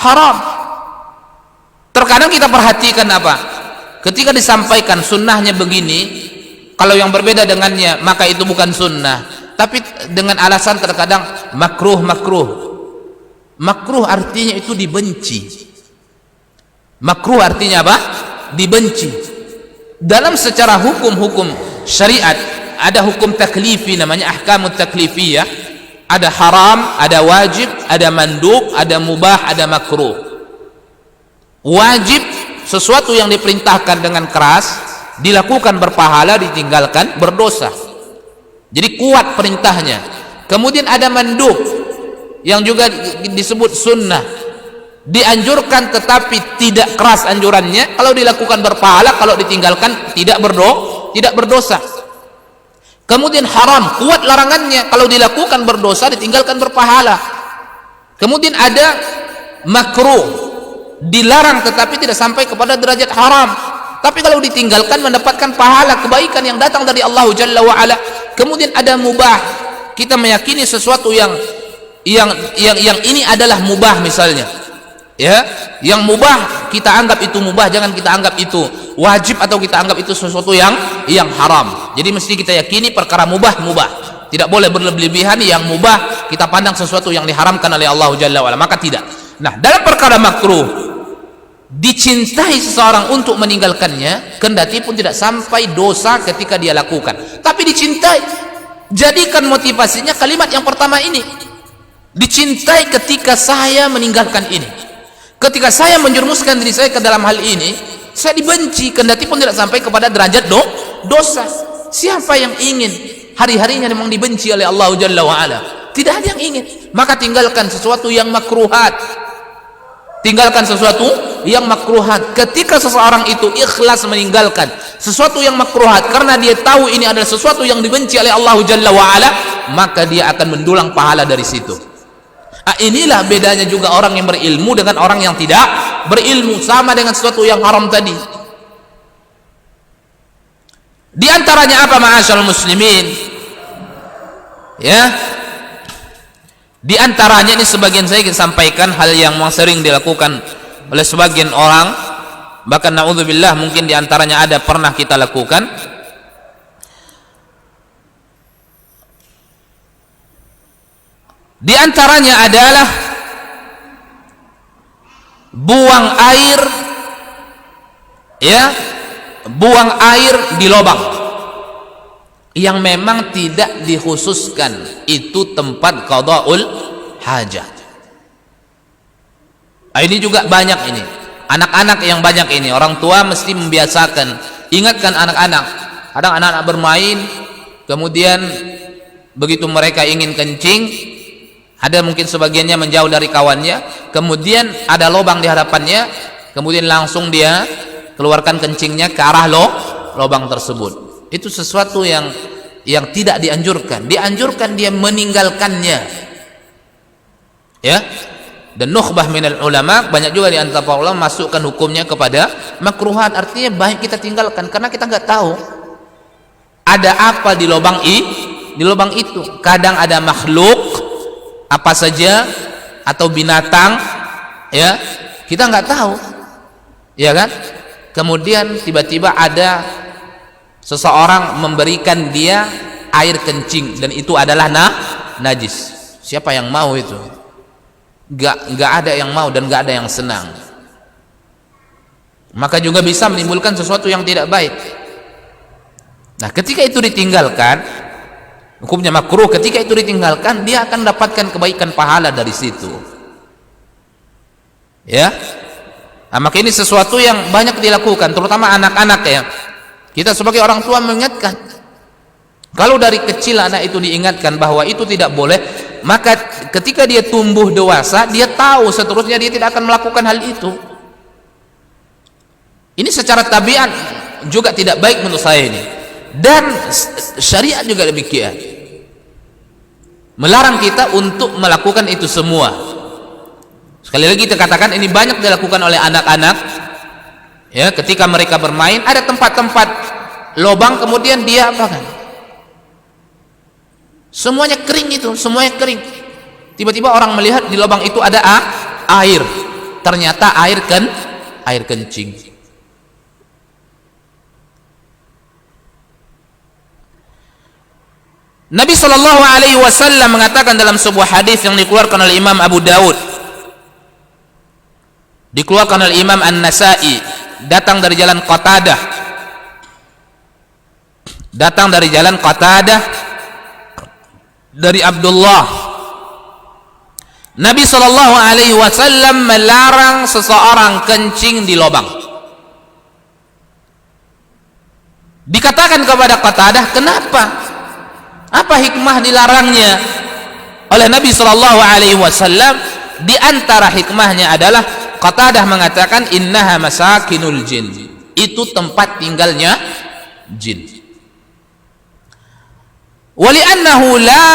haram. Terkadang kita perhatikan apa? Ketika disampaikan sunnahnya begini, kalau yang berbeda dengannya maka itu bukan sunnah, tapi dengan alasan terkadang makruh artinya itu dibenci. Makruh artinya apa? Dibenci. Dalam secara hukum syariat ada hukum taklifi, namanya ahkamut taklifiyah. Ada haram, ada wajib, ada mandub, ada mubah, ada makruh. Wajib, sesuatu yang diperintahkan dengan keras, dilakukan berpahala, ditinggalkan berdosa. Jadi kuat perintahnya. Kemudian ada mandub yang juga disebut sunnah, dianjurkan tetapi tidak keras anjurannya, kalau dilakukan berpahala, kalau ditinggalkan tidak berdosa. Kemudian haram, kuat larangannya, kalau dilakukan berdosa, ditinggalkan berpahala. Kemudian ada makruh, dilarang tetapi tidak sampai kepada derajat haram, tapi kalau ditinggalkan mendapatkan pahala kebaikan yang datang dari Allah Jalla wa'ala. Kemudian ada mubah, kita meyakini sesuatu yang ini adalah mubah misalnya, ya, yang mubah kita anggap itu mubah, jangan kita anggap itu wajib atau kita anggap itu sesuatu yang haram. Jadi mesti kita yakini perkara mubah, tidak boleh berlebihan. Yang mubah kita pandang sesuatu yang diharamkan oleh Allah Jalla wa'ala, maka tidak. Nah, dalam perkara makruh, dicintai seseorang untuk meninggalkannya, kendati pun tidak sampai dosa ketika dia lakukan, tapi dicintai. Jadikan motivasinya kalimat yang pertama ini, dicintai ketika saya meninggalkan ini, ketika saya menjerumuskan diri saya ke dalam hal ini, saya dibenci, kendati pun tidak sampai kepada derajat dosa. Siapa yang ingin hari-harinya memang dibenci oleh Allah Jalla wa'ala? Tidak ada yang ingin. Maka tinggalkan sesuatu yang makruhat, tinggalkan sesuatu yang makruhat. Ketika seseorang itu ikhlas meninggalkan sesuatu yang makruhat karena dia tahu ini adalah sesuatu yang dibenci oleh Allah Jalla wa'ala, maka dia akan mendulang pahala dari situ. Inilah bedanya juga orang yang berilmu dengan orang yang tidak berilmu. Sama dengan sesuatu yang haram tadi. Di antaranya apa, ma'asyarul muslimin? Ya, di antaranya ini sebagian saya ingin sampaikan hal yang sering dilakukan oleh sebagian orang, bahkan na'udzubillah mungkin di antaranya ada pernah kita lakukan. Di antaranya adalah buang air, ya, buang air di lubang yang memang tidak dikhususkan itu tempat qada'ul hajat. Ini juga banyak ini. Anak-anak yang banyak ini, orang tua mesti membiasakan, ingatkan anak-anak. Kadang anak-anak bermain, kemudian begitu mereka ingin kencing, ada mungkin sebagiannya menjauh dari kawannya, kemudian ada lubang di hadapannya, kemudian langsung dia keluarkan kencingnya ke arah lubang tersebut. Itu sesuatu yang tidak dianjurkan. Dianjurkan dia meninggalkannya. Ya. Dan nukhbah minal ulama, banyak juga di antara para ulama masukkan hukumnya kepada makruhat. Artinya baik kita tinggalkan karena kita nggak tahu ada apa di lubang itu. Kadang ada makhluk apa saja atau binatang, ya, kita nggak tahu, ya kan? Kemudian tiba-tiba ada seseorang memberikan dia air kencing dan itu adalah najis. Siapa yang mau itu? Nggak ada yang mau dan nggak ada yang senang. Maka juga bisa menimbulkan sesuatu yang tidak baik. Nah, ketika itu ditinggalkan, hukumnya makruh. Ketika itu ditinggalkan, dia akan mendapatkan kebaikan pahala dari situ. Ya. Nah, maka ini sesuatu yang banyak dilakukan, terutama anak-anak ya. Kita sebagai orang tua mengingatkan. Kalau dari kecil anak itu diingatkan bahwa itu tidak boleh, maka ketika dia tumbuh dewasa, dia tahu seterusnya dia tidak akan melakukan hal itu. Ini secara tabiat juga tidak baik menurut saya ini. Dan syariat juga demikian, melarang kita untuk melakukan itu semua. Sekali lagi kita katakan ini banyak dilakukan oleh anak-anak, ya, ketika mereka bermain ada tempat-tempat lubang, kemudian dia apa kan, semuanya kering, itu semuanya kering. Tiba-tiba orang melihat di lubang itu ada air, ternyata air kencing. Nabi sallallahu alaihi wasallam mengatakan dalam sebuah hadis yang dikeluarkan oleh Imam Abu Dawud, dikeluarkan oleh Imam An-Nasa'i, datang dari jalan Qatadah, dari Abdullah. Nabi sallallahu alaihi wasallam melarang seseorang kencing di lubang. Dikatakan kepada Qatadah, kenapa? Apa hikmah dilarangnya oleh Nabi sallallahu alaihi wasallam? Di antara hikmahnya adalah Qatadah mengatakan innaha masakinul jin. Itu tempat tinggalnya jin. Wali'annahu la,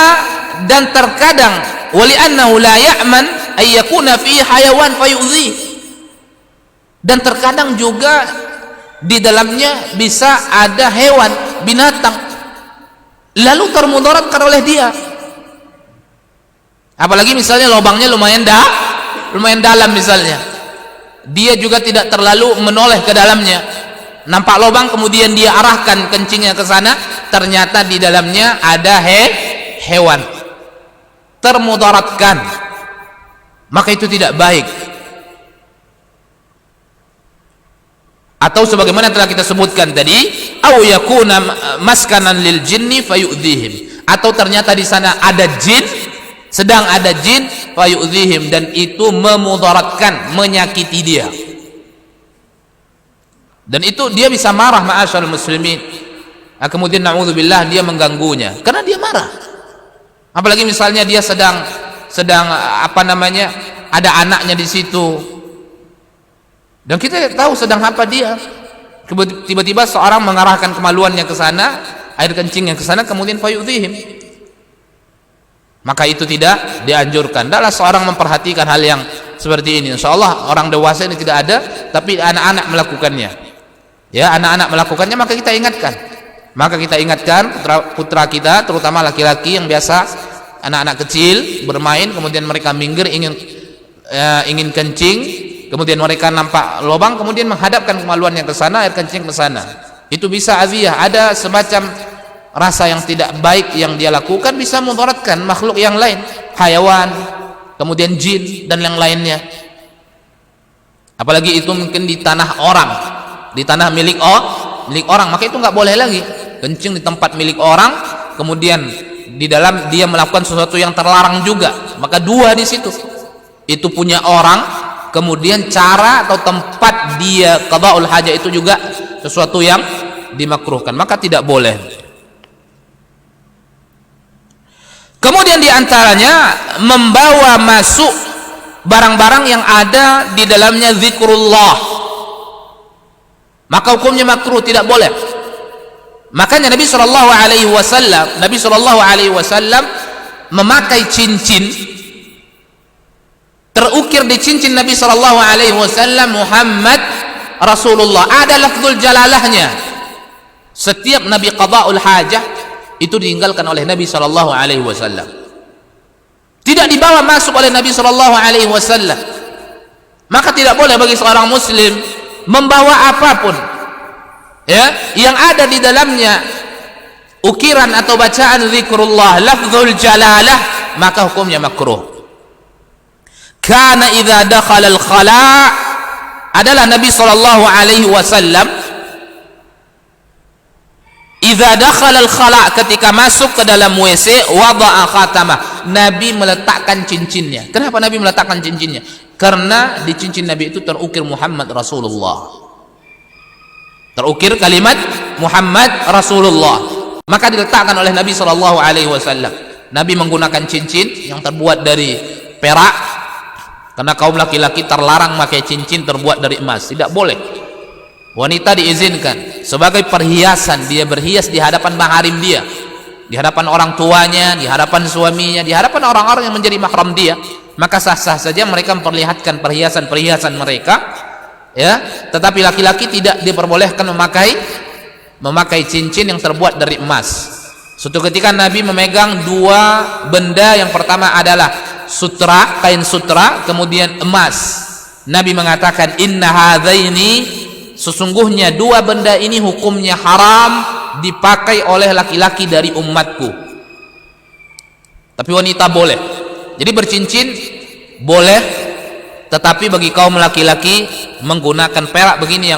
dan terkadang wali'annahu la ya'man ay yakuna fi hayawan fayu'dhi. Dan terkadang juga di dalamnya bisa ada hewan, binatang, lalu termudaratkan oleh dia. Apalagi misalnya lubangnya lumayan dalam misalnya, dia juga tidak terlalu menoleh ke dalamnya, nampak lubang kemudian dia arahkan kencingnya ke sana, ternyata di dalamnya ada hewan, termudaratkan, maka itu tidak baik. Atau sebagaimana telah kita sebutkan tadi, au yakuna maskanan lil jinni fayu'dhihim, atau ternyata di sana ada jin, sedang ada jin, fayu'dhihim, dan itu memudaratkan, menyakiti dia, dan itu dia bisa marah, ma'asyarul muslimin. Kemudian na'udzubillah dia mengganggunya karena dia marah. Apalagi misalnya dia sedang apa namanya, ada anaknya di situ, Dan kita tahu sedang apa dia. Tiba-tiba seorang mengarahkan kemaluannya ke sana, air kencingnya ke sana, kemudian fayudhihim. Maka itu tidak dianjurkan. Tidaklah seorang memperhatikan hal yang seperti ini. Insyaallah orang dewasa ini tidak ada, tapi anak-anak melakukannya. Ya, anak-anak melakukannya, maka kita ingatkan. Maka kita ingatkan putra kita, terutama laki-laki yang biasa anak-anak kecil bermain, kemudian mereka minggir ingin kencing, kemudian mereka nampak lubang, kemudian menghadapkan kemaluannya ke sana, air kencing ke sana. Itu bisa aziyah, ada semacam rasa yang tidak baik yang dia lakukan, bisa mudaratkan makhluk yang lain, hayawan, kemudian jin dan yang lainnya. Apalagi itu mungkin di tanah orang, di tanah milik orang, maka itu nggak boleh lagi kencing di tempat milik orang, kemudian di dalam dia melakukan sesuatu yang terlarang juga. Maka dua di situ, itu punya orang, kemudian cara atau tempat dia qada'ul hajah itu juga sesuatu yang dimakruhkan, maka tidak boleh. Kemudian diantaranya membawa masuk barang-barang yang ada di dalamnya zikrullah, maka hukumnya makruh, tidak boleh. Makanya Nabi Shallallahu Alaihi Wasallam memakai cincin, terukir di cincin Nabi Shallallahu Alaihi Wasallam Muhammad Rasulullah, ada lafzul jalalahnya. Setiap Nabi qada'ul hajah itu ditinggalkan oleh Nabi Shallallahu Alaihi Wasallam, tidak dibawa masuk oleh Nabi Shallallahu Alaihi Wasallam. Maka tidak boleh bagi seorang muslim membawa apapun ya yang ada di dalamnya ukiran atau bacaan zikrullah, lafzul jalalah, maka hukumnya makruh. Karena idza dakhala al-khala, adalah Nabi Shallallahu Alaihi Wasallam idza dakhala al-khala, ketika masuk ke dalam WC, wada'a khatamah, Nabi meletakkan cincinnya. Kenapa Nabi meletakkan cincinnya? Karena di cincin Nabi itu terukir Muhammad Rasulullah, terukir kalimat Muhammad Rasulullah, maka diletakkan oleh Nabi Shallallahu Alaihi Wasallam. Nabi menggunakan cincin yang terbuat dari perak, karena kaum laki-laki terlarang memakai cincin terbuat dari emas, tidak boleh. Wanita diizinkan sebagai perhiasan, dia berhias di hadapan maharim dia, di hadapan orang tuanya, di hadapan suaminya, di hadapan orang-orang yang menjadi mahram dia, maka sah-sah saja mereka memperlihatkan perhiasan-perhiasan mereka, ya. Tetapi laki-laki tidak diperbolehkan memakai cincin yang terbuat dari emas. Suatu ketika Nabi memegang dua benda, yang pertama adalah sutra, kain sutra, kemudian emas. Nabi mengatakan, inna hadzaini, sesungguhnya dua benda ini hukumnya haram dipakai oleh laki-laki dari umatku, tapi wanita boleh. Jadi bercincin boleh, tetapi bagi kaum laki-laki menggunakan perak begini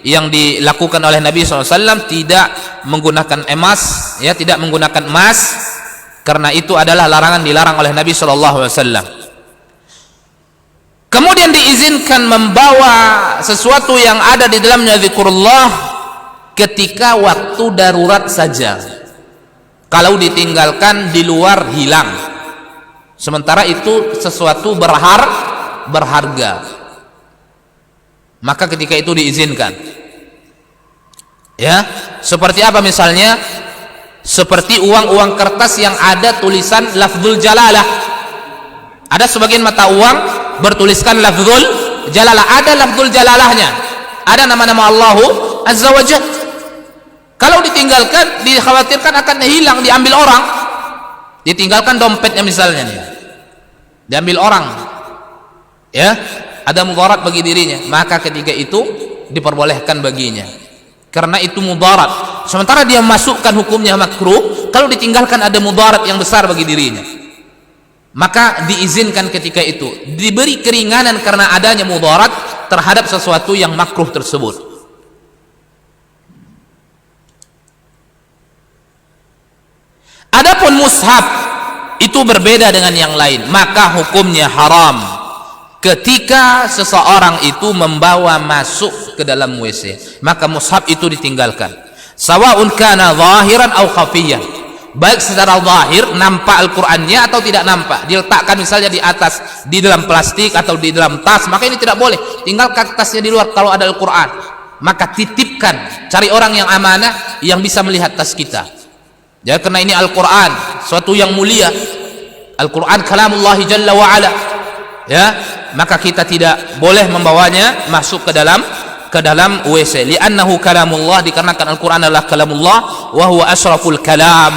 yang dilakukan oleh Nabi SAW, tidak menggunakan emas, ya, tidak menggunakan emas, karena itu adalah larangan, dilarang oleh Nabi SAW. Kemudian diizinkan membawa sesuatu yang ada di dalamnya zikrullah ketika waktu darurat saja. Kalau ditinggalkan di luar hilang, sementara itu sesuatu berharga, maka ketika itu diizinkan. Ya, seperti apa misalnya? Seperti uang-uang kertas yang ada tulisan lafzul jalalah. Ada sebagian mata uang bertuliskan lafzul jalalah, ada lafzul jalalahnya, ada nama-nama Allahu Azza wa Jalla. Kalau ditinggalkan, dikhawatirkan akan hilang, diambil orang. Ditinggalkan dompetnya misalnya nih, diambil orang, ya, ada mudarat bagi dirinya, maka ketika itu diperbolehkan baginya, karena itu mudarat. Sementara dia masukkan hukumnya makruh, kalau ditinggalkan ada mudarat yang besar bagi dirinya, maka diizinkan ketika itu, diberi keringanan karena adanya mudarat terhadap sesuatu yang makruh tersebut. Adapun mushaf itu berbeda dengan yang lain, maka hukumnya haram ketika seseorang itu membawa masuk ke dalam WC, maka mushaf itu ditinggalkan. Sawa'un kana zahiran aw khafiyan, baik secara zahir nampak Al-Qur'annya atau tidak nampak, diletakkan misalnya di atas, di dalam plastik atau di dalam tas, maka ini tidak boleh. Tinggalkan tasnya di luar kalau ada Al-Qur'an, maka titipkan, cari orang yang amanah yang bisa melihat tas kita. Ya, karena ini Al-Qur'an, suatu yang mulia. Al-Qur'an kalamullah jalla wa ala. Ya, maka kita tidak boleh membawanya masuk ke dalam WC. Li'annahu kalamullah, dikarenakan Al-Qur'an adalah kalamullah, wa huwa asyraful kalam,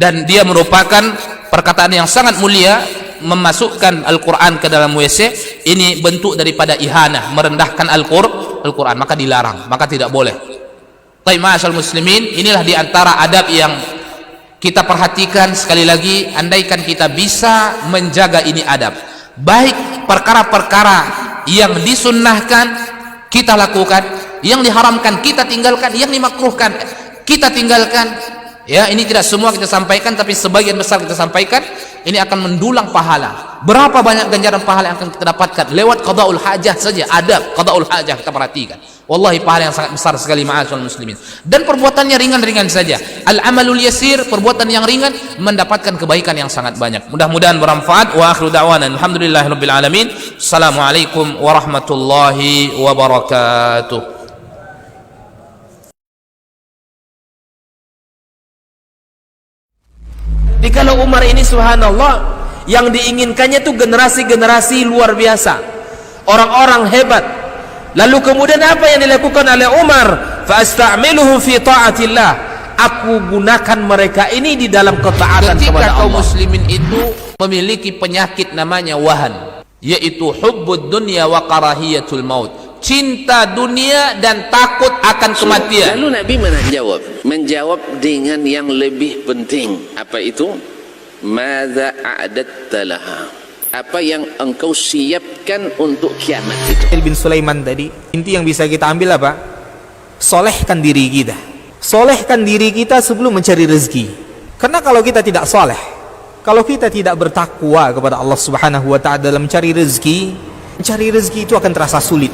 dan dia merupakan perkataan yang sangat mulia. Memasukkan Al-Qur'an ke dalam WC ini bentuk daripada ihanah, merendahkan Al-Qur'an, maka dilarang, maka tidak boleh. Baik, ma'asyal muslimin, inilah diantara adab yang kita perhatikan. Sekali lagi, andaikan kita bisa menjaga ini adab, baik perkara-perkara yang disunnahkan kita lakukan, yang diharamkan kita tinggalkan, yang dimakruhkan kita tinggalkan. Ya, ini tidak semua kita sampaikan, tapi sebagian besar kita sampaikan. Ini akan mendulang pahala. Berapa banyak ganjaran pahala yang akan kita dapatkan lewat qadaul hajah saja. Adab qadaul hajah kita perhatikan, wallahi pahala yang sangat besar sekali, ma'asyarul muslimin. Dan perbuatannya ringan-ringan saja. Al-amalul yasir, perbuatan yang ringan mendapatkan kebaikan yang sangat banyak. Mudah-mudahan bermanfaat. Wa akhiru da'wana alhamdulillahirabbil alamin. Assalamualaikum warahmatullahi wabarakatuh. Kalau Umar ini subhanallah, yang diinginkannya tuh generasi-generasi luar biasa, orang-orang hebat. Lalu kemudian apa yang dilakukan oleh Umar? Fa'asta'miluhum fi ta'atillah, aku gunakan mereka ini di dalam ketaatan kepada Allah. Ketika kaum muslimin itu memiliki penyakit namanya wahan, yaitu hubbud dunya wa karahiyatul maut, cinta dunia dan takut akan kematian. Lalu Nabi menjawab dengan yang lebih penting. Apa itu? Madza a'adatta laha, apa yang engkau siapkan untuk kiamat itu. Bin Sulaiman tadi, inti yang bisa kita ambil apa? Solehkan diri kita. Solehkan diri kita sebelum mencari rezeki. Karena kalau kita tidak soleh, kalau kita tidak bertakwa kepada Allah Subhanahu wa ta'ala dalam mencari rezeki itu akan terasa sulit.